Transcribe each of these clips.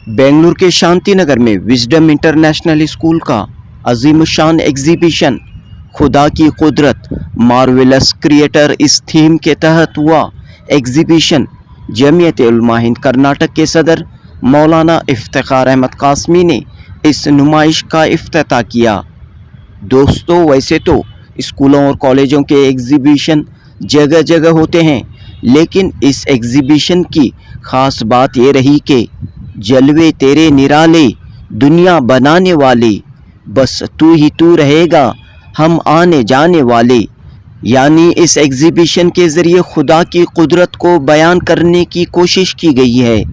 बेंगलुरु के शांति नगर में wisdom international school का अजीमशान एग्जीबिशन खुदा की कुदरत मार्वेलस क्रिएटर इस थीम के तहत हुआ एग्जीबिशन जमीयत उलमा हिंद कर्नाटक के सदर मौलाना इफ्तिखार अहमद कासमी ने इस नुमाइश का इफ्तिताह किया। दोस्तों, वैसे तो स्कूलों और कॉलेजों के एग्जीबिशन जगह जगह होते हैं, लेकिन इस एग्जीबिशन की ख़ास बात ये रही कि जलवे तेरे निराले दुनिया बनाने वाले, बस तू ही तू रहेगा हम आने जाने वाले। यानी इस एग्जीबिशन के ज़रिए खुदा की कुदरत को बयान करने की कोशिश की गई है।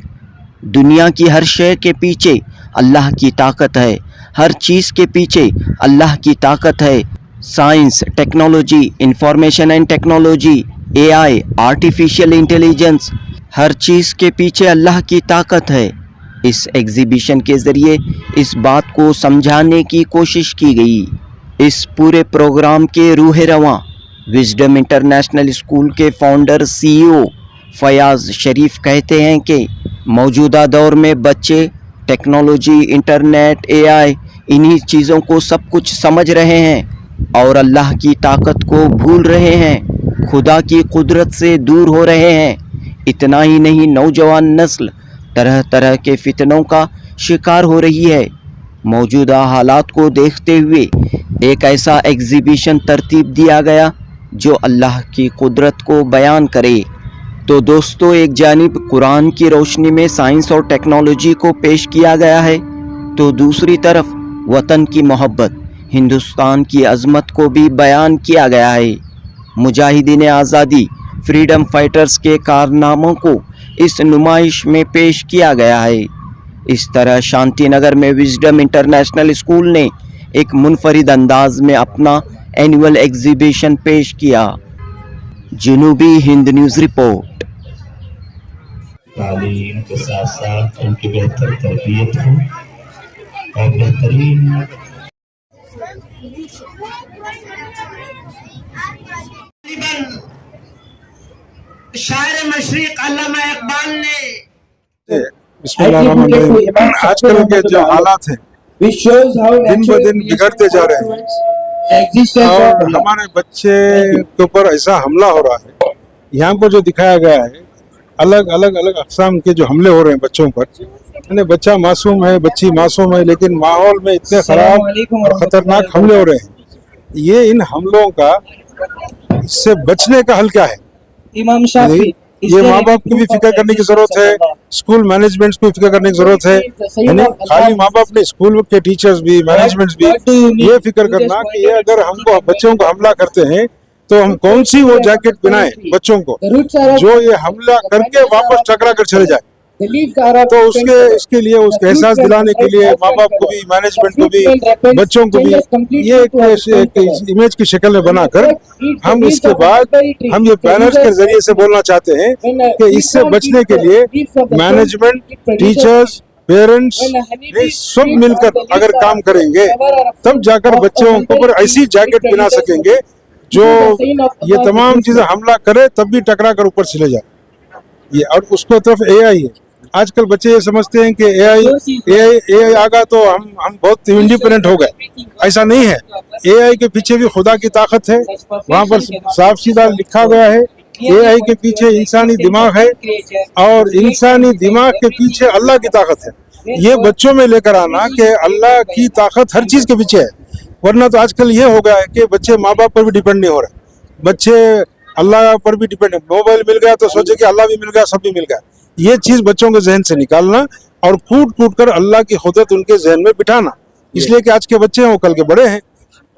दुनिया की हर शय के पीछे अल्लाह की ताकत है, हर चीज़ के पीछे अल्लाह की ताकत है। Science, technology, information and technology, AI, artificial intelligence, हर चीज़ के पीछे अल्लाह की ताकत है। इस एग्जीबिशन के ज़रिए इस बात को समझाने की कोशिश की गई। इस पूरे प्रोग्राम के रूह रवां विजडम इंटरनेशनल स्कूल के फाउंडर सीईओ फयाज़ शरीफ कहते हैं कि मौजूदा दौर में बच्चे टेक्नोलॉजी, इंटरनेट, एआई, इन्हीं चीज़ों को सब कुछ समझ रहे हैं और अल्लाह की ताकत को भूल रहे हैं, खुदा की कुदरत से दूर हो रहे हैं। इतना ही नहीं, नौजवान नस्ल तरह तरह के फितनों का शिकार हो रही है। मौजूदा हालात को देखते हुए एक ऐसा एग्जीबिशन तरतीब दिया गया जो अल्लाह की कुदरत को बयान करे। तो दोस्तों, एक जानिब कुरान की रोशनी में साइंस और टेक्नोलॉजी को पेश किया गया है, तो दूसरी तरफ वतन की मोहब्बत, हिंदुस्तान की अज़मत को भी बयान किया गया है। मुजाहिदीन आज़ादी, फ्रीडम फाइटर्स के कारनामों को इस नुमाइश में पेश किया गया है। इस तरह शांति नगर में विजडम इंटरनेशनल स्कूल ने एक मुनफरिद अंदाज में अपना एनुअल एग्जीबिशन पेश किया। जनूबी हिंद न्यूज़ रिपोर्ट। तालीम के साथ साथ उनकी बेहतर तरबियत हो और बेहतरीन शायर मशरिक अल्लामा इकबाल ने बिस्मिल्लाहिर्रहमानिर्रहीम। आजकल के जो हालात हैं दिन ब दिन बिगड़ते जा रहे हैं और हमारे बच्चे के ऊपर ऐसा हमला हो रहा है। यहाँ पर जो दिखाया गया है अलग अलग अक़साम के जो हमले हो रहे हैं बच्चों पर, यानी बच्चा मासूम है, बच्ची मासूम है, लेकिन माहौल में इतने खराब और ख़तरनाक हमले हो रहे हैं। ये इन हमलों का, इससे बचने का हल क्या है? इमाम शाफी, ये माँ बाप की भी फिक्र करने की जरूरत है, स्कूल मैनेजमेंट को भी फिक्र करने की जरूरत है। यानी खाली माँ बाप ने, स्कूल के टीचर्स भी, मैनेजमेंट भी ये फिक्र करना कि ये अगर हमको बच्चों को हमला करते हैं तो हम कौन सी वो जैकेट पहनाएं बच्चों को जो ये हमला करके वापस टकरा कर चले जाए। तो इसके लिए उसके एहसास दिलाने के लिए माँ बाप को भी, मैनेजमेंट को भी, बच्चों को भी ये एक इमेज की शक्ल में बनाकर हम इसके बाद हम ये बैनर्स के जरिए से बोलना चाहते हैं कि इससे बचने के लिए मैनेजमेंट, टीचर्स, पेरेंट्स सब मिलकर अगर काम करेंगे तब जाकर बच्चों के ऊपर ऐसी जैकेट पहना सकेंगे जो ये तमाम चीजें हमला करे तब भी टकरा कर ऊपर चले जाए। ये और उसको तरफ एआई है। आजकल बच्चे ये समझते हैं कि एआई आ गया तो हम बहुत इंडिपेंडेंट हो गए। ऐसा नहीं है। एआई के पीछे भी खुदा की ताकत है। वहाँ पर साफ सीधा लिखा गया है एआई के पीछे इंसानी दिमाग है और इंसानी दिमाग के पीछे अल्लाह की ताकत है। ये बच्चों में लेकर आना कि अल्लाह की ताकत हर चीज के पीछे है। वरना तो आजकल ये हो गया है कि बच्चे माँ बाप पर भी डिपेंड नहीं हो रहे, बच्चे अल्लाह पर भी डिपेंड है। मोबाइल मिल गया तो सोचे कि अल्लाह भी मिल गया, सब भी मिल गया। ये चीज बच्चों के जहन से निकालना और कूट कूट कर अल्लाह की खुदरत उनके जहन में बिठाना, इसलिए कि आज के बच्चे हैं वो कल के बड़े हैं।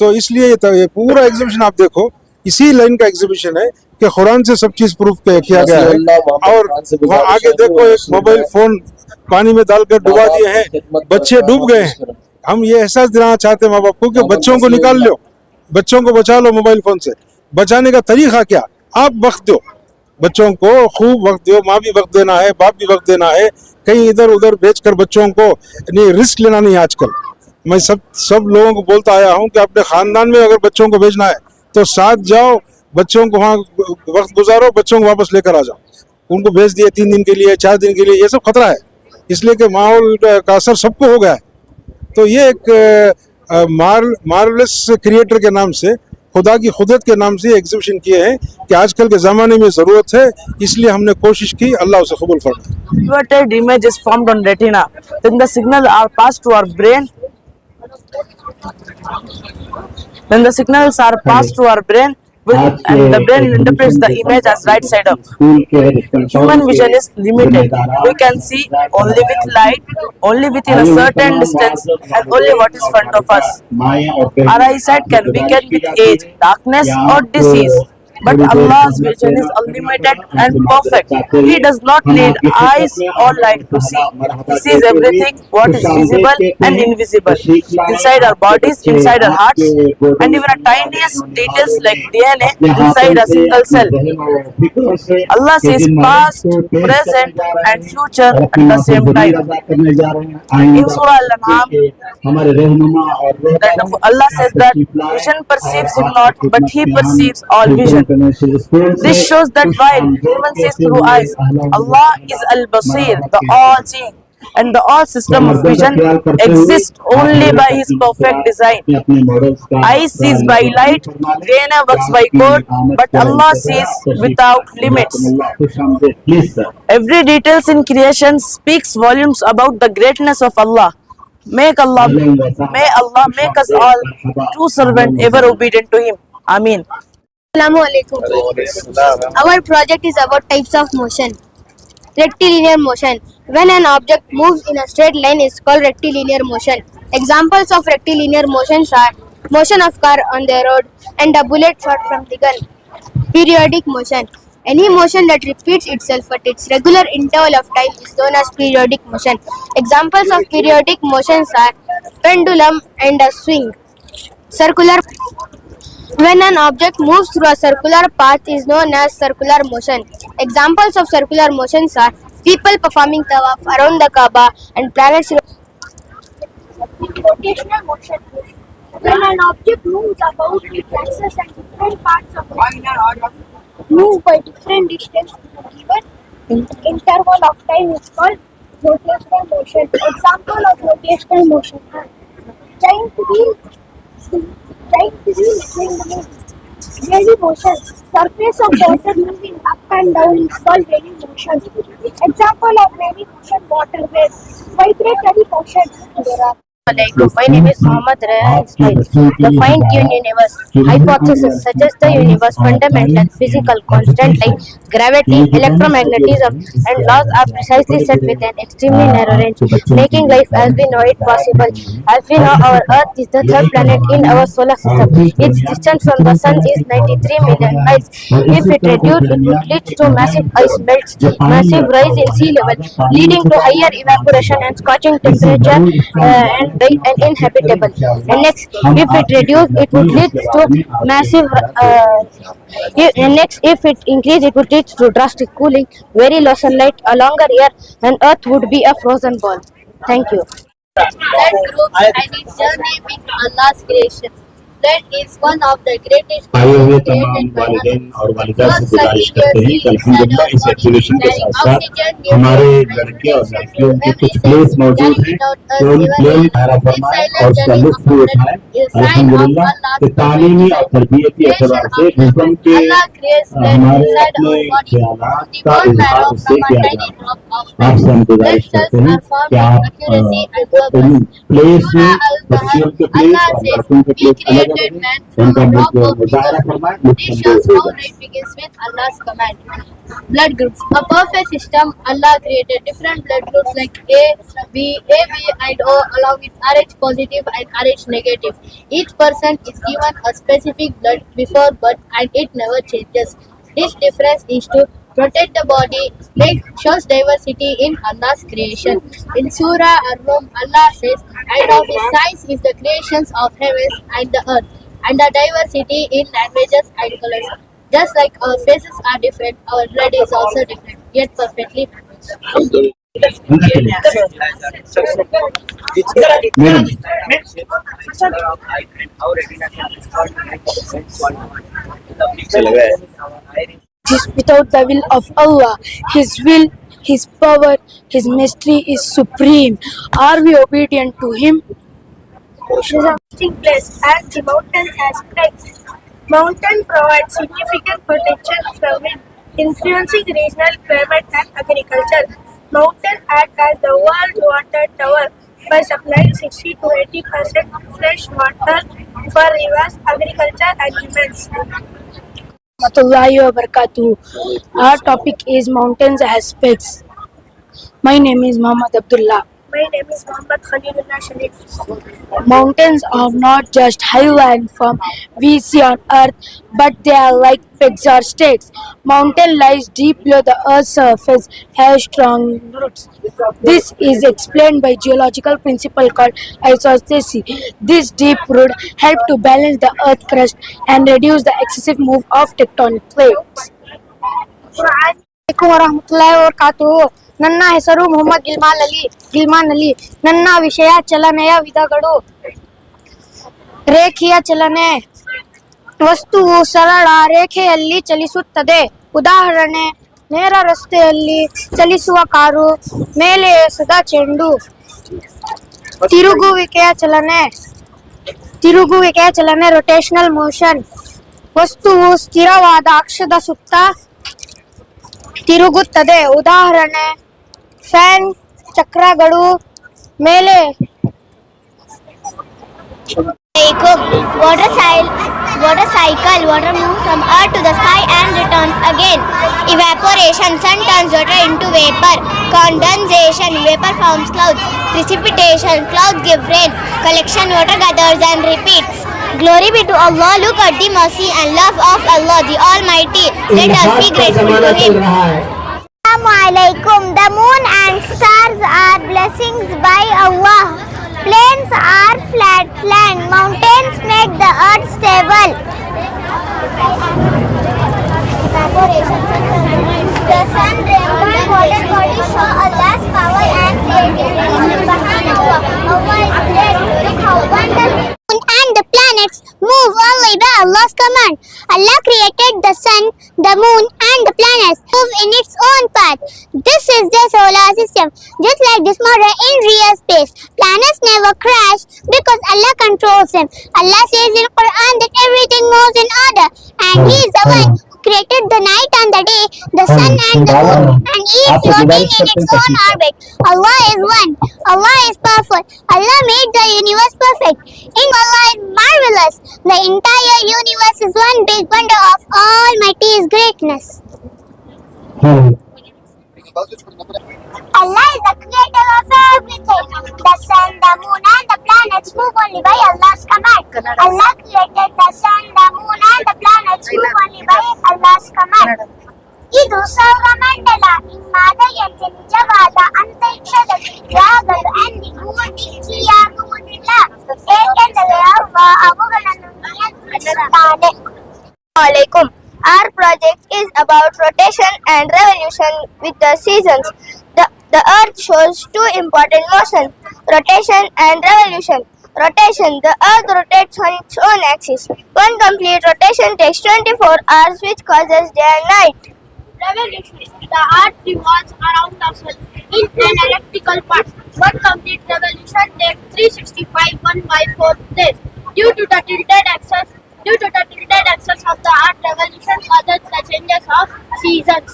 तो इसलिए ये पूरा एग्जीबिशन आप देखो, इसी लाइन का एग्जीबिशन है कि कुरान से सब चीज प्रूफ किया गया है। और वहाँ आगे देखो, एक मोबाइल फोन पानी में डालकर डुबा दिए हैं, बच्चे डूब गए हैं। हम ये एहसास दिलाना चाहते हैं माँ बाप को कि बच्चों को निकाल लो, बच्चों को बचा लो मोबाइल फोन से। बचाने का तरीका क्या? आप वक्त दो बच्चों को, खूब वक्त दो। माँ भी वक्त देना है, बाप भी वक्त देना है। कहीं इधर उधर बेचकर बच्चों को नहीं, रिस्क लेना नहीं। आजकल मैं सब लोगों को बोलता आया हूँ कि अपने खानदान में अगर बच्चों को भेजना है तो साथ जाओ, बच्चों को वहाँ वक्त गुजारो, बच्चों को वापस लेकर आ जाओ। उनको भेज दिए 3 दिन के लिए, 4 दिन के लिए, ये सब खतरा है। इसलिए कि माहौल का असर सबको हो गया है। तो ये एक मार्वलस क्रिएटर के नाम से, खुदा की खुदरत के नाम से एग्जीबिशन किए हैं कि आजकल के ज़माने में ज़रूरत है, इसलिए हमने कोशिश की, अल्लाह उसे कबूल फरमाए। Inverted image is formed on retina. Then the signals are passed to our brain. Then the signals are passed to our brain, and the brain interprets the image as right side up. Human vision is limited. We can see only with light, only within a certain distance, and only what is front of us. Our eyesight can weaken with age, darkness, or disease. But Allah's vision is unlimited and perfect. He does not need eyes or light to see. He sees everything, what is visible and invisible, inside our bodies, inside our hearts, and even the tiniest details like DNA inside a single cell. Allah sees past, present, and future at the same time. In Surah Al-An'am, Allah says that vision perceives him not, but he perceives all vision. This shows that while human sees through eyes, Allah is Al-Basir, the all-seeing, and the all system of vision exists only by His perfect design. Eye sees by light, DNA works by code, but Allah sees without limits. Every details in creation speaks volumes about the greatness of Allah. May Allah make us all true servant ever obedient to Him. Ameen. Assalamualaikum. Our project is about types of motion. Rectilinear motion. When an object moves in a straight line is called rectilinear motion. Examples of rectilinear motions are motion of car on the road and a bullet shot from the gun. Periodic motion. Any motion that repeats itself at its regular interval of time is known as periodic motion. Examples of periodic motions are pendulum and a swing. Circular. When an object moves through a circular path is known as circular motion. Examples of circular motions are people performing tawaf around the Kaaba and planets. Rotational motion. When an object moves about its axis and different parts of it move by different distance in a given interval of time is called rotational motion. Example of rotational motion are giant wheel, wavy motion. Surface of water moving up and down is called wavy motion. Example of wavy motion, water waves. Vibratory motion. My name is Mohammad Rehan Ismail. The fine-tuned universe hypothesis suggests the universe fundamental physical constant like gravity, electromagnetism, and laws are precisely set with an extremely narrow range, making life as we know it possible. As we know, our Earth is the third planet in our solar system. Its distance from the Sun is 93 million miles. If it reduced, it would lead to massive ice melts, massive rise in sea level, leading to higher evaporation and scorching temperature and uninhabitable. And next, if it reduced, it would lead to massive. And next, if it increased, it would lead to drastic cooling, very low sunlight, a longer year, and Earth would be a frozen ball. Thank you. Blood groups and its journey with Allah's creation. Blood is one of the greatest आए हुए created तमाम by वालिदैन Allah. और वालिदा से गुजारिश करते हैं कि अल्हम्दुलिल्लाह इस एग्जीबिशन के साथ साथ हमारे लड़के और लड़कियों के कुछ प्लेस मौजूद हैं तो उन प्ले में तारा फरमाएं और उसका लुत्फ भी उठाएं। अल्हम्दुलिल्लाह कि तालीमी और तरबियती एतबार से जिस्म के हमारे अपने ख्यालात का इजहार उससे किया जाए। आपसे हम गुजारिश करते हैं कि आप उन प्लेस में बच्चियों के प्लेस और लड़कों के प्लेस अलग उनका मुजाहरा फरमाएं। This shows how life begins with Allah's command. Blood groups. A perfect system. Allah created different blood groups like A, B, AB, and O along with RH positive and RH negative. Each person is given a specific blood before birth and it never changes. This difference is to protect the body, shows diversity in Allah's creation. In Surah Ar-Rum, Allah says, and of His signs is the creations of heavens and the earth, and the diversity in languages and colors. Just like our faces are different, our blood is also different, yet perfectly balanced. Without the will of Allah, His will His power, His mystery is supreme. Are we obedient to Him? Ocean is a resting place and the mountain aspects. Mountain provides significant protection from wind, influencing regional climate and agriculture. Mountain act as the world water tower by supplying 60 to 80% fresh water for rivers, agriculture and humans. Warahmatullahi wabarakatuh. Our topic is mountains aspects. My name is Muhammad Abdullah. My name is Muhammad Khalilullah Sharif. Mountains are not just highland form we see on earth, but they are like pegs or stakes. Mountain lies deep below the earth's surface, have strong roots. This is explained by geological principle called isostasy. This deep root help to balance the earth crust and reduce the excessive move of tectonic plates. ವರಹಮತುಲ್ಲಾಹಿ ವಬರಕಾತುಹು. ನನ್ನ ಹೆಸರು ಮೊಹಮ್ಮದ್ ಗಿಲ್ಮಾನ್ ಅಲಿ. ನನ್ನ ವಿಷಯ ಚಲನೆಯ ವಿಧಗಳು. ರೇಖೀಯ ಚಲನೆ. ವಸ್ತುವು ಸರಳ ರೇಖೆಯಲ್ಲಿ ಚಲಿಸುತ್ತದೆ. ಉದಾಹರಣೆ, ನೇರ ರಸ್ತೆಯಲ್ಲಿ ಚಲಿಸುವ ಕಾರು, ಮೇಲೆ ಎಸೆದ ಚೆಂಡು. ತಿರುಗುವಿಕೆಯ ಚಲನೆ ರೊಟೇಷನಲ್ ಮೋಷನ್. ವಸ್ತುವು ಸ್ಥಿರವಾದ ಅಕ್ಷದ ಸುತ್ತ ತಿರುಗುತ್ತದೆ. ಉದಾಹರಣೆ, ಫ್ಯಾನ್, ಚಕ್ರಗಳು, ಮೇಲೆ. Water cycle. Water moves from earth to the sky and returns again. Evaporation. Sun turns water into vapor. Condensation. Vapor forms clouds. Precipitation. Clouds give rain. Collection. Water gathers and repeats. Glory be to Allah. Look at the mercy and love of Allah the Almighty. Let us be grateful to Him. Assalamualaikum. The moon and stars are blessings by Allah. Plains are flat land. Mountains make the earth stable. The sun, rainbow, water bodies show Allah's power and creativity. Subhanallah. Allah is great. Look how wonderful. And the planets move only by Allah's command. Allah created the sun, the moon and the planets move in its own path. This is the solar system. Just like this model in real space, planets never crash because Allah controls them. Allah says in Quran that everything moves in order, and He is the one who created the night and the day, the sun and the moon, and each floating in its own orbit. Allah is one. Allah is powerful. Allah made the universe perfect. In Allah is marvelous. The entire universe is one big wonder of Almighty's greatness. Allah is the creator of everything. The sun, the moon and the planets move only by Allah's command. Allah created the sun, the moon and the planets move only by Allah's command. ಇದು ಸೌರಮಂಡಲ. ಹಿಮಾಲಯಕ್ಕೆ ನಿಜವಾದ ಅಂತರಿಕ್ಷದಲ್ಲಿ ಗ್ರಹಗಳು ಎಂದಿಗೂ ಮಿಂಚಿಯಾಗುವುದಿಲ್ಲ, ಏಕೆಂದರೆ ಅವುಗಳನ್ನು ನಿಯಂತ್ರಿಸುತ್ತಾನೆ. Assalamualaikum. Our project is about rotation and revolution with the seasons. The earth shows two important motions, rotation and revolution. Rotation. The earth rotates on its own axis. One complete rotation takes 24 hours, which causes day and night. Revolution. The earth revolves around the sun in an elliptical path. One complete revolution takes 365 1/4 days. Due to the tilted axis of the earth, revolution causes the changes of seasons.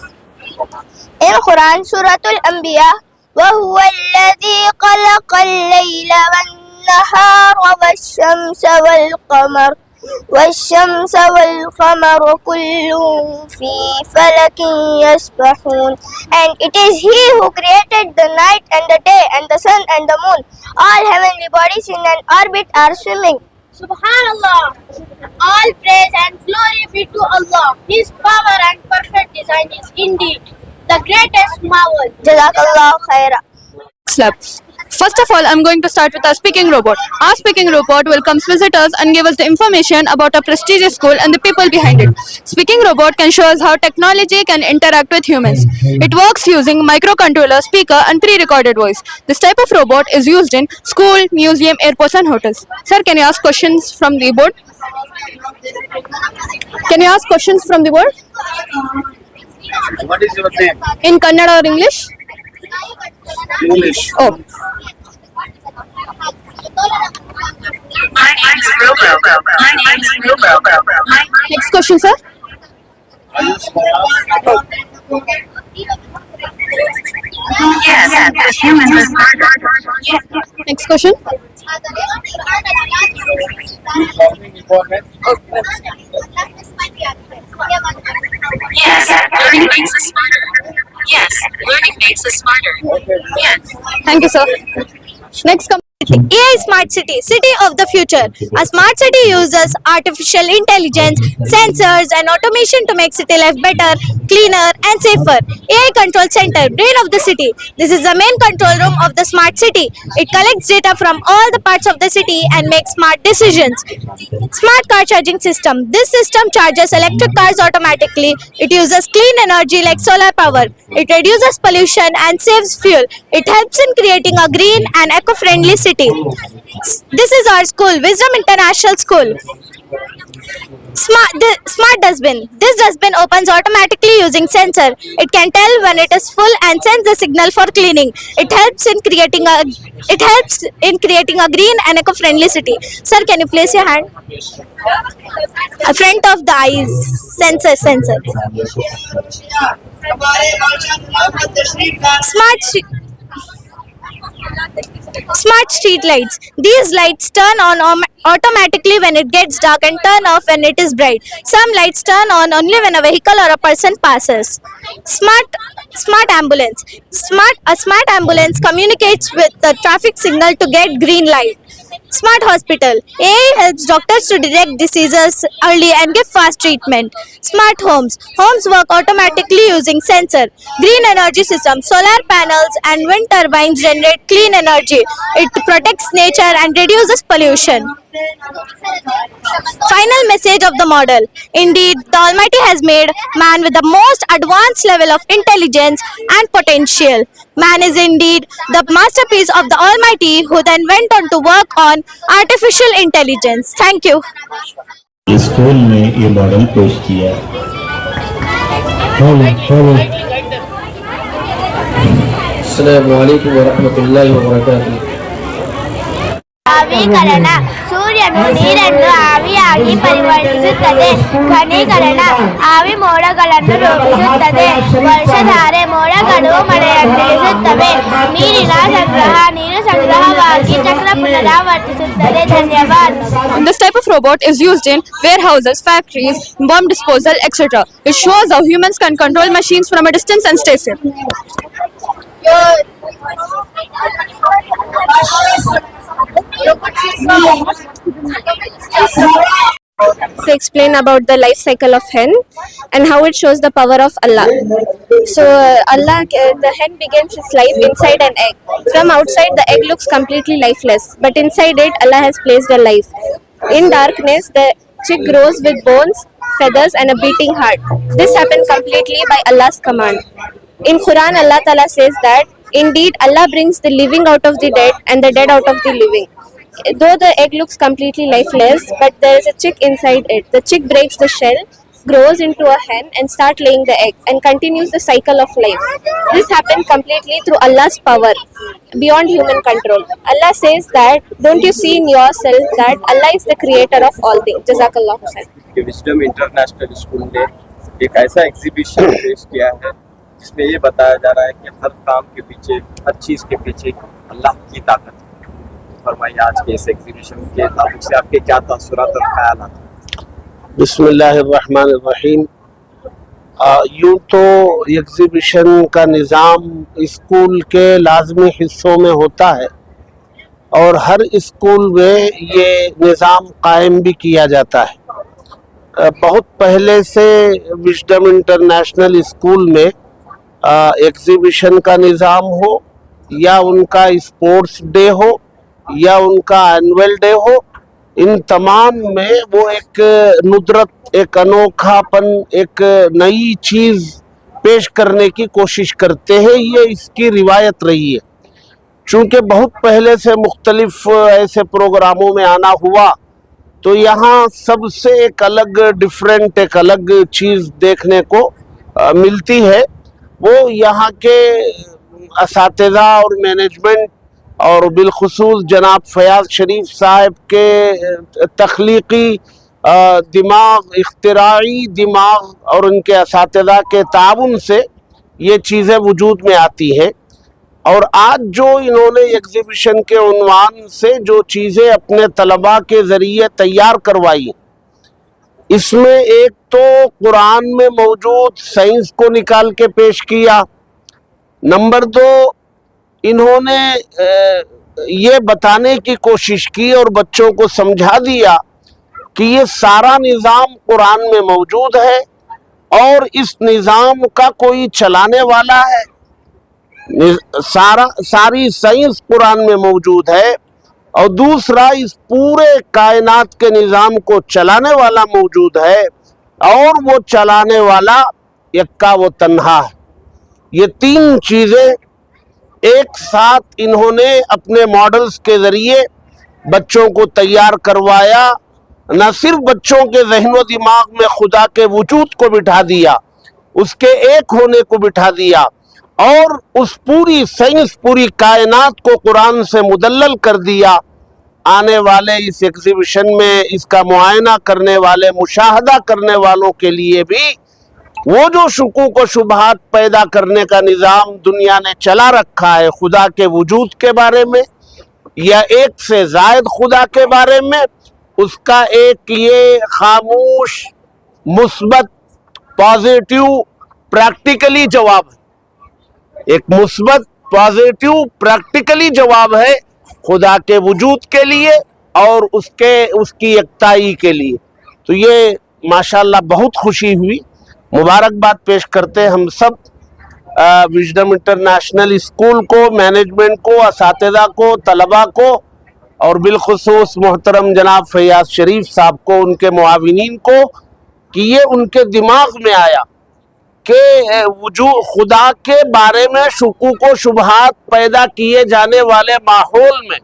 In Quran, Suratul Anbiya, وَهُوَ الَّذِي خَلَقَ اللَّيْلَ وَالنَّهَارَ والشمس والقمر كل في فلك يسبحون. And it is He who created the night and the day and the sun and the moon. All heavenly bodies in an orbit are swimming. Subhanallah. All praise and glory be to Allah. His power and perfect design is indeed the greatest marvel. Jazakallah khaira. Slap. First of all, I'm going to start with our speaking robot. Our speaking robot welcomes visitors and give us the information about a prestigious school and the people behind it. Speaking robot can show us how technology can interact with humans. It works using microcontroller, speaker and pre-recorded voice. This type of robot is used in school, museum, airports and hotels. Sir, can you ask questions from the board? Can you ask questions from the board? What is your name? In Kannada or English? English. Oh. Next question, sir. Next question. Thank you, sir. Next, AI Smart City, city of the future. A smart city uses artificial intelligence, sensors, and automation to make city life better, cleaner, and safer. AI Control Center, brain of the city. This is the main control room of the smart city. It collects data from all the parts of the city and makes smart decisions. Smart car charging system. This system charges electric cars automatically. It uses clean energy like solar power. It reduces pollution and saves fuel. It helps in creating a green and eco-friendly city. This is our school, Wisdom International School. Smart dustbin. This dustbin opens automatically using sensor. It can tell when it is full and sends a signal for cleaning. It helps in creating a green and eco-friendly city. Sir, can you place your hand? Front of the eyes. Sensor. Smart street lights. These lights turn on automatically when it gets dark and turn off when it is bright. Some lights turn on only when a vehicle or a person passes. Smart ambulance. A smart ambulance communicates with the traffic signal to get green light. Smart hospital. AI helps doctors to detect diseases early and give fast treatment. Smart homes. Homes work automatically using sensor. Green energy system. Solar panels and wind turbines generate clean energy. It protects nature and reduces pollution. Final message of the model. Indeed, the Almighty has made man with the most advanced level of intelligence and potential. Man is indeed the masterpiece of the Almighty, who then went on to work on artificial intelligence. Thank you. School में ये model पेश किया। अस्सलामु अलैकुम वरहमतुल्लाहि वबरकातुहू। ಆವಿಕರಣ ಸೂರ್ಯನು ನೀರನ್ನು ಆವಿಯಾಗಿ ಪರಿವರ್ತಿಸುತ್ತದೆ. ಘನೀಕರಣ ಆವಿ ಮೋಡಗಳನ್ನು ರೂಪಿಸುತ್ತದೆ. ವರ್ಷಧಾರೆ ಮೋಡಗಳು ಮಳೆಯನ್ನು ತಿಳಿಸುತ್ತವೆ. ನೀರಿನ ಸಂಗ್ರಹ ನೀರು ಸಂಗ್ರಹವಾಗಿ ಚಕ್ರ ಪುನರಾವರ್ತಿಸುತ್ತದೆ. ಧನ್ಯವಾದ. This type of robot is used in warehouses, factories, bomb disposal, etc. It shows how humans can control machines from a distance and stay safe. To explain about the life cycle of hen and how it shows the power of Allah. So the hen begins its life inside an egg. From outside the egg looks completely lifeless, but inside it Allah has placed a life. In darkness the chick grows with bones, feathers and a beating heart. This happened completely by Allah's command. In Quran Allah Ta'ala says that indeed Allah brings the living out of the dead and the dead out of the living. Though the egg looks completely lifeless, but there is a chick inside it. The chick breaks the shell, grows into a hen and starts laying the egg and continues the cycle of life. This happened completely through Allah's power, beyond human control. Allah says that, don't you see in yourself that Allah is the creator of all things. Jazakallah Hussain. Wisdom international school ने एक ऐसा exhibition पेश किया है जिसमें ये बताया जा रहा है कि हर काम के पीछे, हर चीज़ के पीछे अल्लाह की ताकत है। फरमाइए आज के इस एग्जीबिशन के ताल्लुक से आपके क्या तासुरात और ख्यालात हैं? बिस्मिल्लाहिर्रहमानिर्रहीम। यूँ तो एग्जीबिशन का निज़ाम स्कूल के लाजमी हिस्सों में होता है और हर स्कूल में ये निज़ाम कायम भी किया जाता है। बहुत पहले से विजडम इंटरनेशनल स्कूल में एग्जीबिशन का निज़ाम हो या उनका स्पोर्ट्स डे हो या उनका एनुअल डे हो, इन तमाम में वो एक नुदरत, एक अनोखापन, एक नई चीज़ पेश करने की कोशिश करते हैं। ये इसकी रिवायत रही है। चूँकि बहुत पहले से मुख्तलिफ ऐसे प्रोग्रामों में आना हुआ तो यहाँ सबसे एक अलग डिफरेंट, एक अलग चीज़ देखने को मिलती है। वो यहाँ के असातिज़ा और मैनेजमेंट और बिलखुसूस जनाब फयाज शरीफ साहब के तख्लीकी दिमाग, इख्तिराई दिमाग और उनके असातिज़ा के ताउन से ये चीज़ें वजूद में आती हैं। और आज जो इन्होंने एग्जीबिशन के उन्वान से जो चीज़ें अपने तलबा के ज़रिए तैयार करवाई, इसमें एक तो कुरान में मौजूद साइंस को निकाल के पेश किया, नंबर 2 इन्होंने ये बताने की कोशिश की और बच्चों को समझा दिया कि ये सारा निज़ाम कुरान में मौजूद है और इस निज़ाम का कोई चलाने वाला है। सारी साइंस कुरान में मौजूद है और दूसरा इस पूरे कायनात के निज़ाम को चलाने वाला मौजूद है और वो चलाने वाला यक्का व तन्हा है। ये 3 चीज़ें एक साथ इन्होंने अपने मॉडल्स के ज़रिए बच्चों को तैयार करवाया। न सिर्फ बच्चों के ज़हन व दिमाग में खुदा के वजूद को बिठा दिया, उसके एक होने को बिठा दिया और उस पूरी साइंस, पूरी कायनात को कुरान से मुदल्लल कर दिया। आने वाले इस एग्जीबिशन में इसका मुआयना करने वाले, मुशाहदा करने वालों के लिए भी वो जो शुकूक व शुबहात पैदा करने का निज़ाम दुनिया ने चला रखा है खुदा के वजूद के बारे में या एक से ज़ायद खुदा के बारे में, उसका एक ये खामोश, मुस्बत, पॉजिटिव, प्रैक्टिकली जवाब है। एक मुस्बत, पॉजिटिव, प्रैक्टिकली जवाब है खुदा के वजूद के लिए और उसकी एकताई के लिए। तो ये माशाल्लाह बहुत खुशी हुई। मुबारकबाद पेश करते हम सब विजडम इंटरनेशनल स्कूल को, मैनेजमेंट को, असातिज़ा को, तलबा को और बिलखुसूस मोहतरम जनाब फयाज शरीफ साहब को, उनके मुआविनीन को, कि ये उनके दिमाग में आया कि वजूद खुदा के बारे में शुकूक व शुबहात पैदा किए जाने वाले माहौल में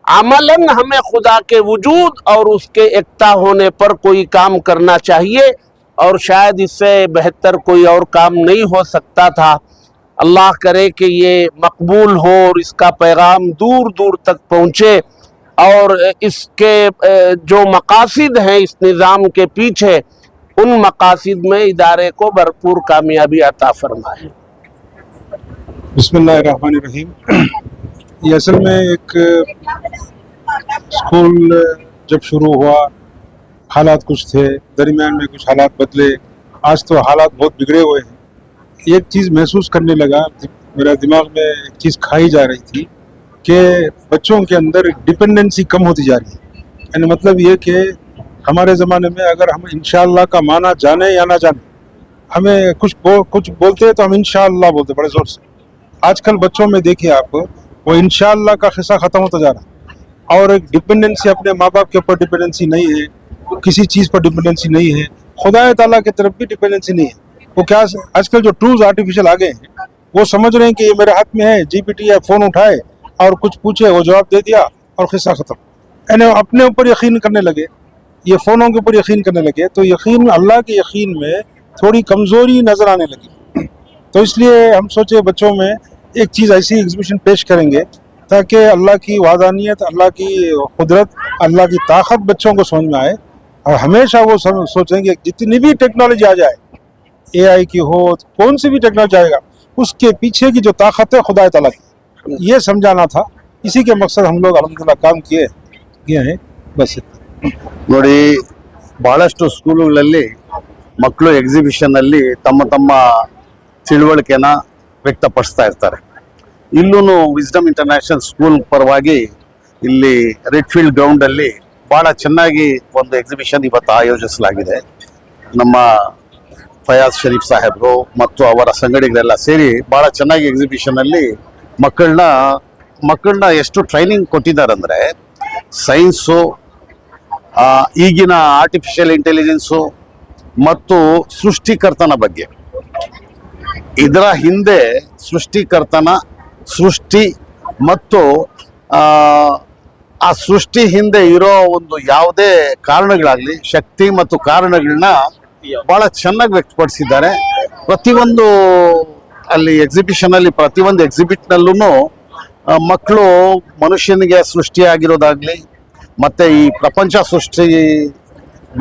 अमलन हमें खुदा के वजूद और उसके एकता होने पर कोई काम करना चाहिए और शायद इससे बेहतर कोई और काम नहीं हो सकता था। अल्लाह करे कि ये मकबूल हो और इसका पैगाम दूर दूर तक पहुँचे और इसके जो मकासिद हैं इस निज़ाम के पीछे, उन मकासिद में इदारे को भरपूर कामयाबी अता फरमाए। बिस्मिल्लाहिर्रहमानिर्रहीम। ये असल में एक स्कूल जब शुरू हुआ हालात कुछ थे, दरमियान में कुछ हालात बदले, आज तो हालात बहुत बिगड़े हुए हैं। एक चीज़ महसूस करने लगा, मेरा दिमाग में एक चीज़ खाई जा रही थी कि बच्चों के अंदर डिपेंडेंसी कम होती जा रही है। यानी मतलब ये कि हमारे ज़माने में अगर हम इंशाअल्लाह का माना जाने या ना जाने, हमें कुछ बोलते हैं तो हम इंशाअल्लाह बोलते बड़े ज़ोर से। आजकल बच्चों में देखिए आप, वो इंशाअल्लाह का क़िस्सा ख़त्म होता जा रहा है और एक डिपेंडेंसी, अपने माँ बाप के ऊपर डिपेंडेंसी नहीं है, किसी चीज़ पर डिपेंडेंसी नहीं है, खुदा ताला की तरफ भी डिपेंडेंसी नहीं है। वो क्या आजकल जो टूल्स आर्टिफिशियल आ गए हैं, वो समझ रहे हैं कि ये मेरे हाथ में है, GPT या फ़ोन उठाए और कुछ पूछे, वो जवाब दे दिया और क़िस्सा ख़त्म। यानी अपने ऊपर यकीन करने लगे, ये फ़ोनों के ऊपर यकीन करने लगे, तो यकीन, अल्लाह के यकीन में थोड़ी कमज़ोरी नज़र आने लगी। तो इसलिए हम सोचे बच्चों में एक चीज़ ऐसी एग्जीबिशन पेश करेंगे ताकि अल्लाह की वादानियत, अल्लाह की कुदरत, अल्लाह की ताकत बच्चों को समझ में आए और हमेशा वो सोचेंगे जितनी भी टेक्नोलॉजी आ जाए, AI की हो, कौन सी भी टेक्नोलॉजी आएगा, उसके पीछे की जो ताकत है खुदा ताला की, ये समझाना था। इसी के मकसद हम लोग अल्हम्दुलिल्लाह काम किए हैं। बस ನೋಡಿ, ಬಹಳಷ್ಟು ಸ್ಕೂಲುಗಳಲ್ಲಿ ಮಕ್ಕಳು ಎಕ್ಸಿಬಿಷನ್ ಅಲ್ಲಿ ತಮ್ಮ ತಮ್ಮ ತಿಳುವಳಿಕೆನ ವ್ಯಕ್ತಪಡಿಸ್ತಾ ಇರ್ತಾರೆ. ಇಲ್ಲೂ ವಿಸ್ಡಮ್ ಇಂಟರ್ನ್ಯಾಷನಲ್ ಸ್ಕೂಲ್ ಪರವಾಗಿ ಇಲ್ಲಿ ರೆಡ್ ಫೀಲ್ಡ್ ಗ್ರೌಂಡ್ ಅಲ್ಲಿ ಬಹಳ ಚೆನ್ನಾಗಿ ಒಂದು ಎಕ್ಸಿಬಿಷನ್ ಇವತ್ತು ಆಯೋಜಿಸಲಾಗಿದೆ. ನಮ್ಮ ಫಯಾಜ್ ಶರೀಫ್ ಸಾಹೇಬ್ರು ಮತ್ತು ಅವರ ಸಂಗಡಿಗರೆಲ್ಲ ಸೇರಿ ಬಹಳ ಚೆನ್ನಾಗಿ ಎಕ್ಸಿಬಿಷನ್ ಅಲ್ಲಿ ಮಕ್ಕಳನ್ನ ಎಷ್ಟು ಟ್ರೈನಿಂಗ್ ಕೊಟ್ಟಿದ್ದಾರೆ ಅಂದ್ರೆ, ಸೈನ್ಸು, ಈಗಿನ ಆರ್ಟಿಫಿಷಿಯಲ್ ಇಂಟೆಲಿಜೆನ್ಸು ಮತ್ತು ಸೃಷ್ಟಿಕರ್ತನ ಬಗ್ಗೆ, ಇದರ ಹಿಂದೆ ಸೃಷ್ಟಿ ಮತ್ತು ಆ ಸೃಷ್ಟಿ ಹಿಂದೆ ಇರೋ ಒಂದು ಯಾವುದೇ ಕಾರಣಗಳಾಗ್ಲಿ, ಶಕ್ತಿ ಮತ್ತು ಕಾರಣಗಳನ್ನ ಬಹಳ ಚೆನ್ನಾಗಿ ವ್ಯಕ್ತಪಡಿಸಿದ್ದಾರೆ. ಪ್ರತಿಯೊಂದು ಅಲ್ಲಿ ಎಕ್ಸಿಬಿಷನ್ ಅಲ್ಲಿ ಪ್ರತಿಯೊಂದು ಎಕ್ಸಿಬಿಟ್ ನಲ್ಲೂ ಮಕ್ಕಳು ಮನುಷ್ಯನಿಗೆ ಸೃಷ್ಟಿಯಾಗಿರೋದಾಗ್ಲಿ ಮತ್ತೆ ಈ ಪ್ರಪಂಚ ಸೃಷ್ಟಿ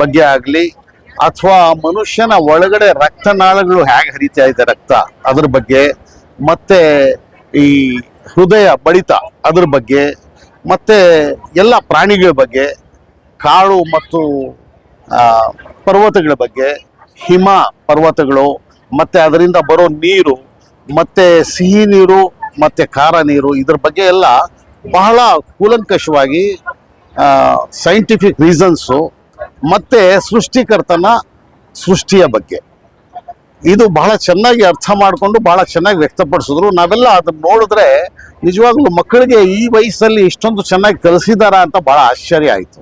ಬಗ್ಗೆ ಆಗಲಿ ಅಥವಾ ಮನುಷ್ಯನ ಒಳಗಡೆ ರಕ್ತನಾಳಗಳು ಹೇಗೆ ಹರಿತಾ ಇದೆ ರಕ್ತ ಅದ್ರ ಬಗ್ಗೆ ಮತ್ತೆ ಈ ಹೃದಯ ಬಡಿತ ಅದ್ರ ಬಗ್ಗೆ ಮತ್ತೆ ಎಲ್ಲ ಪ್ರಾಣಿಗಳ ಬಗ್ಗೆ ಕಾಡು ಮತ್ತು ಪರ್ವತಗಳ ಬಗ್ಗೆ ಹಿಮ ಪರ್ವತಗಳು ಮತ್ತೆ ಅದರಿಂದ ಬರೋ ನೀರು ಮತ್ತೆ ಸಿಹಿ ನೀರು ಮತ್ತೆ ಖಾರ ನೀರು ಇದ್ರ ಬಗ್ಗೆ ಎಲ್ಲ ಬಹಳ ಕೂಲಂಕಷವಾಗಿ ಸೈಂಟಿಫಿಕ್ ರೀಸನ್ಸು ಮತ್ತೆ ಸೃಷ್ಟಿಕರ್ತನ ಸೃಷ್ಟಿಯ ಬಗ್ಗೆ ಇದು ಬಹಳ ಚೆನ್ನಾಗಿ ಅರ್ಥ ಮಾಡಿಕೊಂಡು ಬಹಳ ಚೆನ್ನಾಗಿ ವ್ಯಕ್ತಪಡಿಸಿದ್ರು. ನಾವೆಲ್ಲ ಅದನ್ನ ನೋಡಿದ್ರೆ ನಿಜವಾಗ್ಲೂ ಮಕ್ಕಳಿಗೆ ಈ ವಯಸ್ಸಲ್ಲಿ ಇಷ್ಟೊಂದು ಚೆನ್ನಾಗಿ ಕಲಿಸಿದಾರ ಅಂತ ಬಹಳ ಆಶ್ಚರ್ಯ ಆಯಿತು.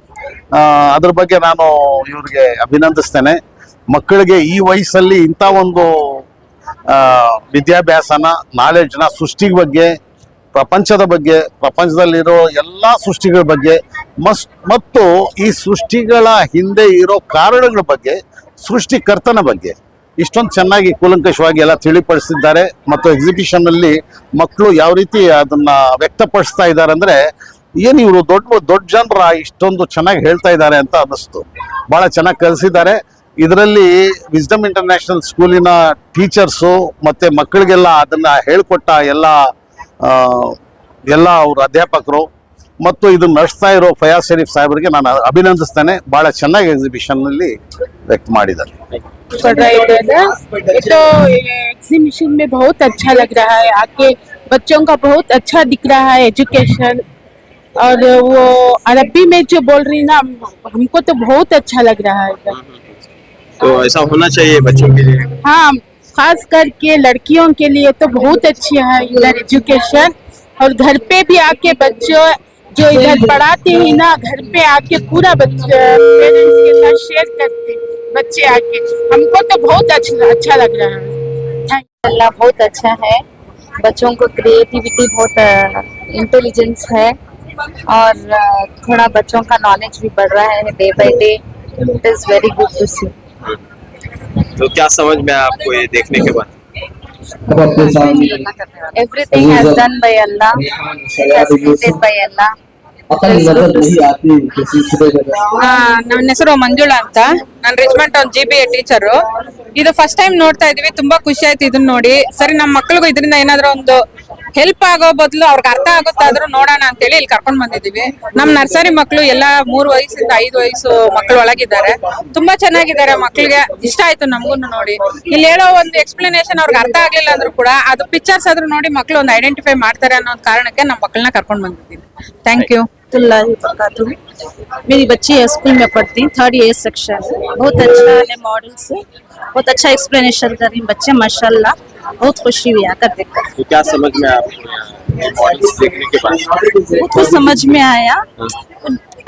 ಅದ್ರ ಬಗ್ಗೆ ನಾನು ಇವ್ರಿಗೆ ಅಭಿನಂದಿಸ್ತೇನೆ. ಮಕ್ಕಳಿಗೆ ಈ ವಯಸ್ಸಲ್ಲಿ ಇಂಥ ಒಂದು ವಿದ್ಯಾಭ್ಯಾಸನ ನಾಲೆಡ್ಜ್ನ ಸೃಷ್ಟಿ ಬಗ್ಗೆ ಪ್ರಪಂಚದ ಬಗ್ಗೆ ಪ್ರಪಂಚದಲ್ಲಿರೋ ಎಲ್ಲ ಸೃಷ್ಟಿಗಳ ಬಗ್ಗೆ ಮತ್ತು ಈ ಸೃಷ್ಟಿಗಳ ಹಿಂದೆ ಇರೋ ಕಾರಣಗಳ ಬಗ್ಗೆ ಸೃಷ್ಟಿಕರ್ತನ ಬಗ್ಗೆ ಇಷ್ಟೊಂದು ಚೆನ್ನಾಗಿ ಕೂಲಂಕಷವಾಗಿ ಎಲ್ಲ ತಿಳಿಪಡಿಸಿದ್ದಾರೆ. ಮತ್ತು ಎಕ್ಸಿಬಿಷನ್ ಅಲ್ಲಿ ಮಕ್ಕಳು ಯಾವ ರೀತಿ ಅದನ್ನ ವ್ಯಕ್ತಪಡಿಸ್ತಾ ಇದ್ದಾರೆ ಅಂದ್ರೆ ಏನು ಇವರು ದೊಡ್ಡ ಜನರ ಇಷ್ಟೊಂದು ಚೆನ್ನಾಗಿ ಹೇಳ್ತಾ ಇದ್ದಾರೆ ಅಂತ ಅನ್ನಿಸ್ತು. ಬಹಳ ಚೆನ್ನಾಗಿ ಕಲಿಸಿದ್ದಾರೆ. ಇದರಲ್ಲಿ ವಿಸ್ಡಮ್ ಇಂಟರ್ನ್ಯಾಷನಲ್ ಸ್ಕೂಲಿನ ಟೀಚರ್ಸು ಮತ್ತೆ ಮಕ್ಕಳಿಗೆಲ್ಲ ಅದನ್ನ ಹೇಳ್ಕೊಟ್ಟ ಎಲ್ಲ ಅವ್ರ ಅಧ್ಯಾಪಕರು ಮತ್ತು ಇದು ನಡೆಸ್ತಾ ಇರೋ ಫಯಾಜ್ ಶರೀಫ್ ಸಾಹೇಬರಿಗೆ ನಾನು ಅಭಿನಂದಿಸ್ತೇನೆ. ಬಹಳ ಚೆನ್ನಾಗಿ ಎಕ್ಸಿಬಿಷನ್ ಅಲ್ಲಿ ವ್ಯಕ್ತ ಮಾಡಿದ್ದಾರೆ. पढ़ रहा है इधर, तो एग्जीबिशन में बहुत अच्छा लग रहा है आके, बच्चों का बहुत अच्छा दिख रहा है एजुकेशन, और वो अरबी में जो बोल रही ना हमको तो बहुत अच्छा लग रहा है इधर। तो ऐसा होना चाहिए बच्चों के लिए। हाँ, खास करके लड़कियों के लिए तो बहुत अच्छी है इधर एजुकेशन, और घर पे भी आके बच्चों जो इधर पढ़ाते हैं ना, घर पे आके पूरा बच्चे पेरेंट्स के साथ शेयर करते बच्चे आके, हमको तो बहुत अच्छा लग रहा है। अल्लाह बहुत अच्छा है, बच्चों को क्रिएटिविटी बहुत इंटेलिजेंस है, और थोड़ा बच्चों का नॉलेज भी बढ़ रहा है day by day. It is very good to see. तो क्या समझ में आया आपको ये देखने के बाद? Everything has done by Allah, it has created by Allah. ನನ್ನ ಹೆಸರು ಮಂಜುಳಾ ಅಂತ, ನಾನು ರಿಚ್ಮಂಡ್ ಟೌನ್ GBA ಟೀಚರು. ಇದು ಫಸ್ಟ್ ಟೈಮ್ ನೋಡ್ತಾ ಇದೀವಿ, ತುಂಬಾ ಖುಷಿ ಆಯ್ತು ಇದನ್ನ ನೋಡಿ. ಸರಿ, ನಮ್ಮ ಮಕ್ಳಿಗೂ ಇದರಿಂದ ಏನಾದ್ರು ಒಂದು ಹೆಲ್ಪ್ ಆಗೋ ಬದಲು ಅವ್ರಿಗೆ ಅರ್ಥ ಆಗುತ್ತಾದ್ರೂ ನೋಡೋಣ ಅಂತೇಳಿ ಇಲ್ಲಿ ಕರ್ಕೊಂಡ್ ಬಂದಿದೀವಿ. ನಮ್ ನರ್ಸರಿ ಮಕ್ಳು ಎಲ್ಲ 3 ವಯಸ್ಸಿಂದ 5 ವಯಸ್ಸು ಮಕ್ಳು ಒಳಗಿದ್ದಾರೆ. ತುಂಬಾ ಚೆನ್ನಾಗಿದ್ದಾರೆ, ಮಕ್ಳಿಗೆ ಇಷ್ಟ ಆಯ್ತು ನಮಗೂ ನೋಡಿ. ಇಲ್ಲಿ ಹೇಳೋ ಒಂದು ಎಕ್ಸ್ಪ್ಲನೇಷನ್ ಅವ್ರಿಗೆ ಅರ್ಥ ಆಗ್ಲಿಲ್ಲ ಅಂದ್ರೂ ಕೂಡ ಅದು ಪಿಕ್ಚರ್ಸ್ ಆದ್ರೂ ನೋಡಿ ಮಕ್ಳು ಒಂದು ಐಡೆಂಟಿಫೈ ಮಾಡ್ತಾರೆ ಅನ್ನೋ ಕಾರಣಕ್ಕೆ ನಮ್ಮ ಮಕ್ಕಳನ್ನ ಕರ್ಕೊಂಡ್ ಬಂದಿದ್ದೀನಿ. Thank you. मेरी बच्ची स्कूल में पढ़ती, 3rd A सेक्शन, बहुत अच्छा है मॉडल्स, बहुत अच्छा एक्सप्लेनेशन कर रही बच्चे, माशाल्लाह बहुत खुशी हुई आकर देखकर। तो क्या समझ में आपको मॉडल्स देखने के बाद? बहुत कुछ समझ में आया।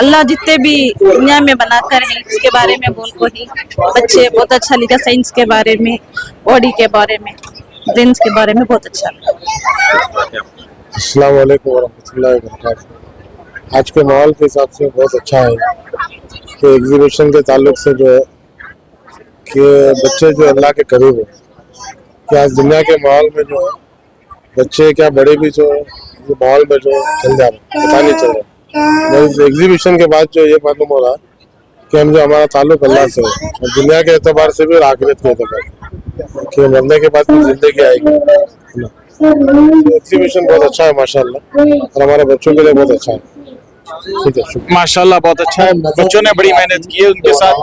अल्लाह जितने भी दुनिया में बनाकर है उसके बारे में बोल को ही बच्चे बहुत अच्छा लिखा, साइंस के बारे में, बॉडी के बारे में, ब्रेन्स के बारे में बहुत अच्छा लगा। अस्सलाम वालेकुम वरहमतुल्लाहि वबरकातुहू। आज के माहौल के हिसाब से बहुत अच्छा है कि एग्जीबिशन के ताल्लुक से जो है कि बच्चे जो अल्लाह के करीब है, कि आज दुनिया के माहौल में जो है बच्चे क्या बड़े भी जो है ये माहौल में जो चल जा रहे हैं, पता नहीं चल रहा। इस एग्जीबिशन के बाद जो ये मालूम हो रहा कि हम जो हमारा ताल्लुक अल्लाह से है, और दुनिया के एतबार से भी और आखिरत के एतबार से, कि मरने के बाद जिंदगी आएगी। एग्जीबिशन बहुत अच्छा है माशाल्लाह, और हमारे बच्चों के लिए बहुत अच्छा है। माशाल्लाह बहुत अच्छा है। बच्चों ने बड़ी मेहनत की है, उनके साथ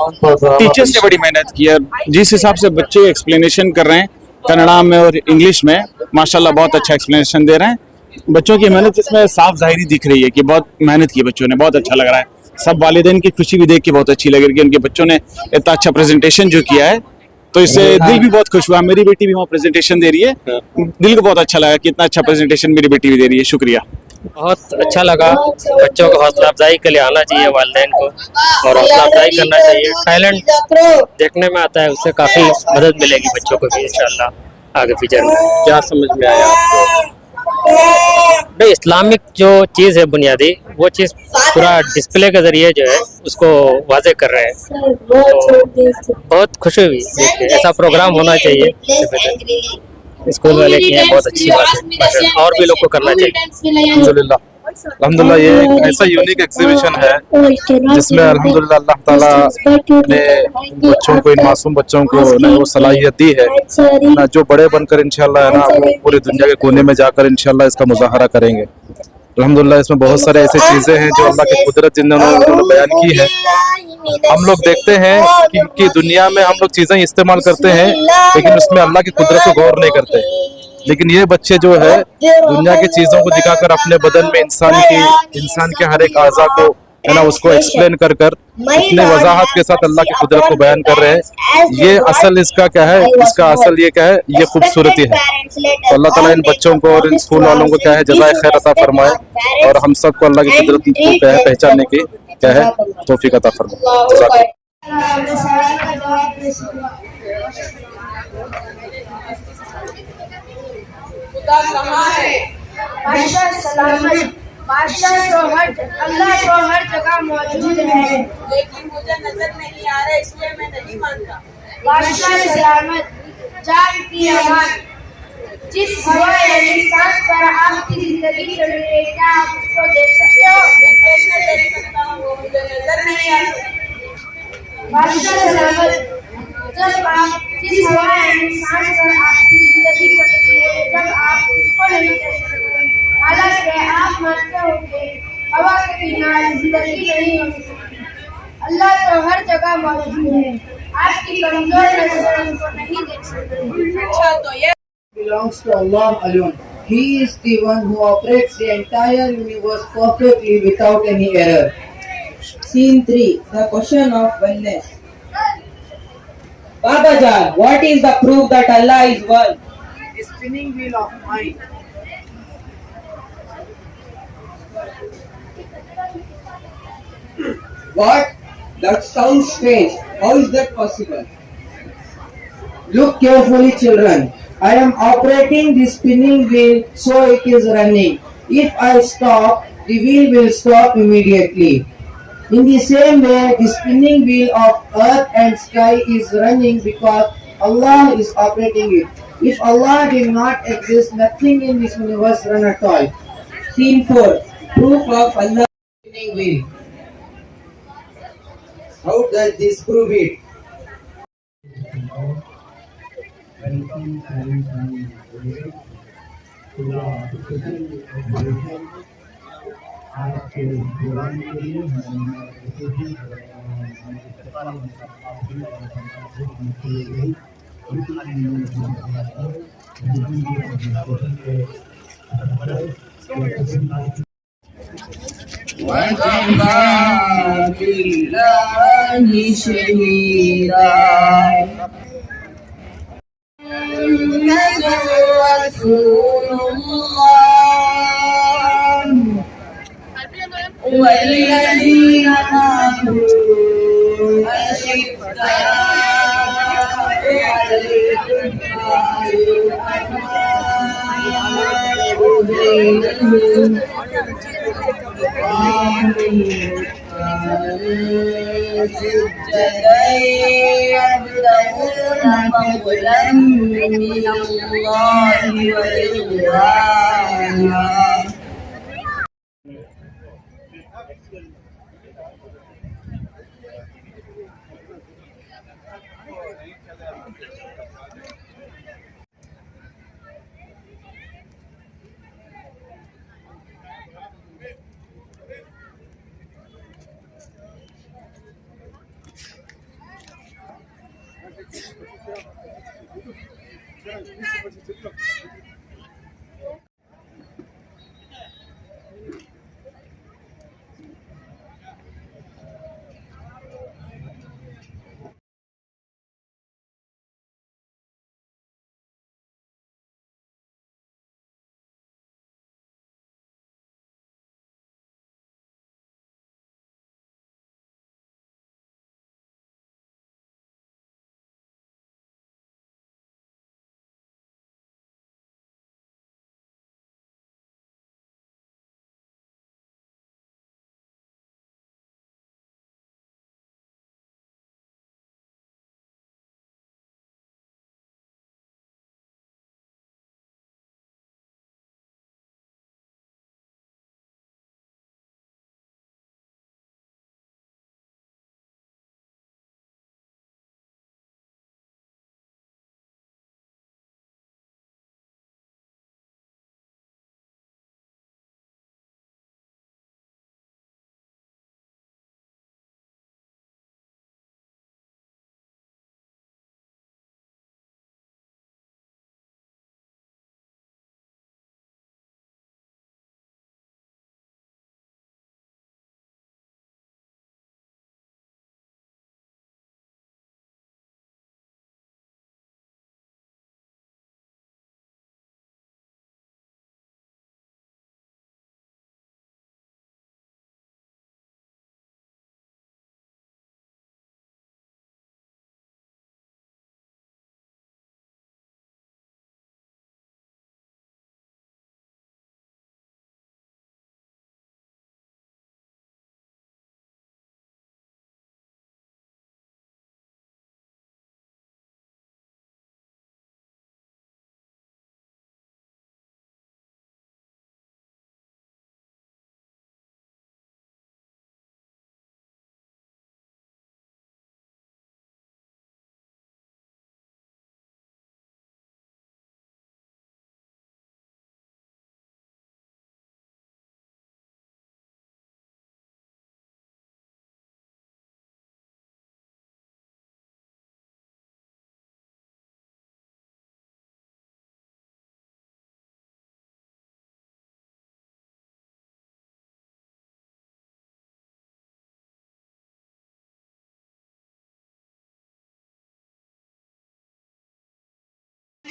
टीचर्स ने बड़ी मेहनत की है। जिस हिसाब से बच्चे एक्सप्लेनेशन कर रहे हैं कन्नड़ा में और इंग्लिश में, माशाल्लाह बहुत अच्छा एक्सप्लेनेशन दे रहे हैं। बच्चों की मेहनत इसमें साफ जाहिरी दिख रही है कि बहुत मेहनत की बच्चों ने, बहुत अच्छा लग रहा है। सब वालिदैन की खुशी भी देख के बहुत अच्छी लग रही है कि उनके बच्चों ने इतना अच्छा प्रेजेंटेशन जो किया है, तो इससे दिल भी बहुत खुश हुआ। मेरी बेटी भी वहाँ प्रेजेंटेशन दे रही है, दिल को बहुत अच्छा लगा कि इतना अच्छा प्रेजेंटेशन मेरी बेटी भी दे रही है। शुक्रिया। बहुत अच्छा लगा। बच्चों को हौसला अफजाई के लिए आना चाहिए, वालिदैन को, और हौसला अफजाई करना चाहिए। टैलेंट देखने में आता है, उससे काफी मदद मिलेगी बच्चों को भी इंशाल्लाह आगे फ्यूचर में। क्या समझ में आया आपको? भाई इस्लामिक जो चीज़ है बुनियादी, वो चीज़ पूरा डिस्प्ले के जरिए जो है उसको वाजे कर रहे हैं, तो बहुत खुशी हुई। ऐसा प्रोग्राम होना चाहिए। स्कूल वाले किए हैं, बहुत अच्छी बात है माशाल्लाह, और भी लोग को करना चाहिए। अल्हम्दुलिल्लाह अल्हम्दुलिल्लाह ये एक ऐसा यूनिक एग्जीबिशन है जिसमें अल्हम्दुलिल्लाह अल्लाह ताला ने बच्चों को, इन मासूम बच्चों को ना वो सलाहियत दी है ना, जो बड़े बनकर इंशाल्लाह है ना वो पूरी दुनिया के कोने में जाकर इंशाल्लाह इसका मुजाहरा करेंगे। अल्हम्दुलिल्लाह इसमें बहुत सारे ऐसी चीजें हैं जो अल्लाह की कुदरत जिन्होंने बयान की है। हम लोग देखते हैं कि दुनिया में हम लोग चीजें इस्तेमाल करते हैं लेकिन उसमें अल्लाह की कुदरत को गौर नहीं करते, लेकिन ये बच्चे जो है दुनिया की चीजों को दिखाकर अपने बदन में इंसान के हर एक आज़ा को है ना उसको एक्सप्लेन कर इतने वजाहत के साथ अल्लाह की कुदरत को बयान कर रहे हैं। ये असल इसका क्या है, इसका असल ये क्या है, ये खूबसूरती है। तो अल्लाह ताला इन बच्चों को और इन स्कूल वालों को क्या है जज़ाए खैर अता फरमाए और हम सबको अल्लाह की कुदरत को क्या है पहचानने की क्या है तौफीक अता फरमाए। खुदा कहाँ है? बादशाह सलामत, बादशाह तो अल्लाह तो हर जगह मौजूद है, लेकिन मुझे नजर नहीं आ रहा इसलिए मैं नहीं मानता। बादशाह सलामत, जान की अमान, जिस हवा यानी सांस पर आपकी जिंदगी चल रही है, क्या आप उसको देख सकते हो? मैं कैसे देख सकता हूँ, वो मुझे नजर नहीं आ रहा। बादशाह सलामत, जब आप जिस हवा यानी सांस पर आपकी जिंदगी चल रही है, जब आप उसको नहीं देख सकते, हालांकि आप मानते होंगे हवा के बिना जिंदगी नहीं हो सकती। अल्लाह तो हर जगह मौजूद है, आपकी कमजोर नजर उसको नहीं देख सकती। अच्छा तो ये belongs to Allah alone. He is the one who operates the entire universe perfectly without any error. Scene 3. The question of oneness. Baba Jan, what is the proof that Allah is one? The spinning wheel of mind. What? That sounds strange. How is that possible? Look carefully, children. I am operating the spinning wheel so it is running. If I stop, the wheel will stop immediately. In the same way, the spinning wheel of earth and sky is running because Allah is operating it. If Allah did not exist, nothing in this universe run at all. Scene 4. Proof of Allah's spinning wheel. How does this prove it? وَكَفَى بِاللَّهِ شَهِيدًا محمد رسول الله والذين معه أشداء على الكفار رحماء بينهم سجدا يبتغون فضلا من الله ورضوانا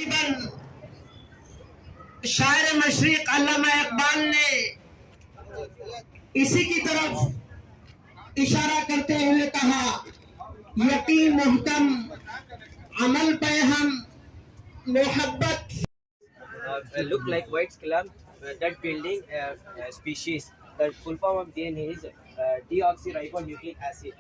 तकरीबन शायर मशरिक अल्लामा इकबाल ने इसी की तरफ इशारा करते हुए कहा, यकीन मुहकम अमल पे हम मोहब्बत। Look like white slum, that building species. The full form of DNA is deoxyribonucleic acid.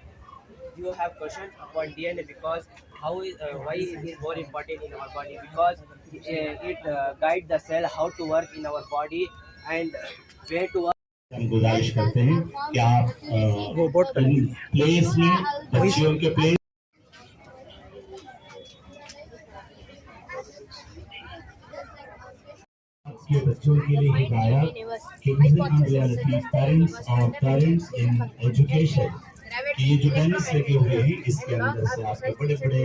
You have questions upon DNA because why it is more important in our body, because it guides the cell how to work in our body and where to work. हम गुजारिश करते हैं कि आप place में बच्चियों के place के बच्चों के लिए हिदायत कि पेरेंट्स और पेरेंट्स इन एजुकेशन ये जो पेरेंट्स लगे हुए हैं इसके अंदर से आपके बड़े बड़े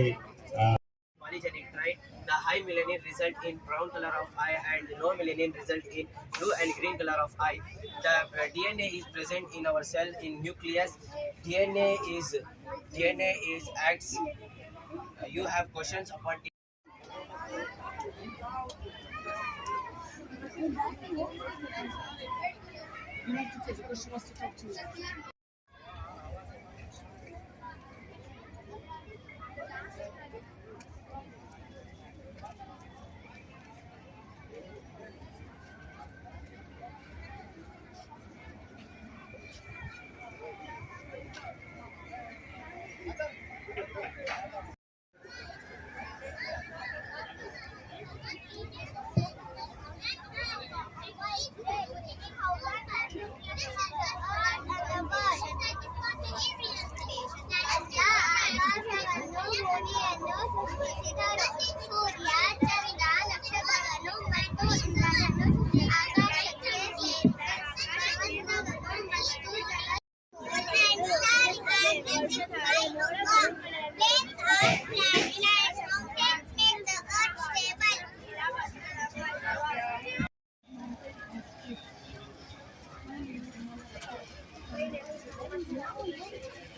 The high melanin result in brown color of eye and low melanin result in blue and green color of eye. The DNA is present in our cell in nucleus. DNA is acts. You have questions upon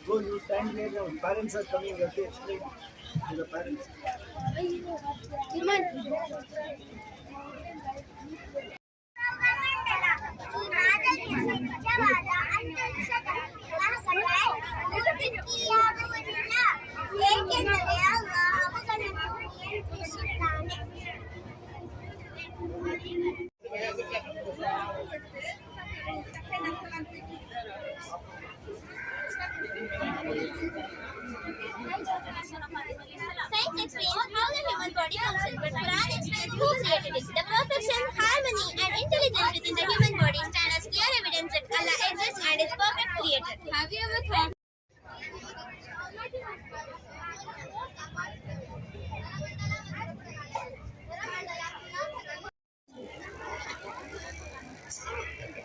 Go, you stand here, your parents are coming, you have to explain to the parents. Science explains how the human body functions, but Quran explains who created it. The perfection, harmony, and intelligence within the human body stand as clear evidence that Allah exists and is perfect creator. Have you ever thought?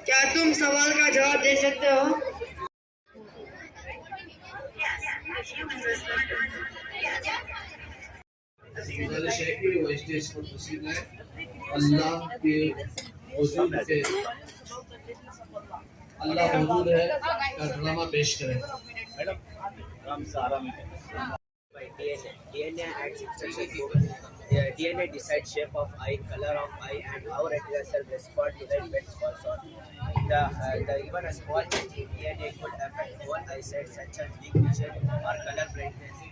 क्या तुम सवाल का जवाब दे सकते हो? गुजारिश है कि वो स्टेज पर तस्वीर है अल्लाह के वजूद पे अल्लाह मौजूद है का ड्रामा पेश करें। by DNA adds instruction to DNA decides shape of eye, color of eye, and how retinal cells respond to the events falls on. Even a small change in DNA could affect whole eyesight, such as weak vision or color blindness.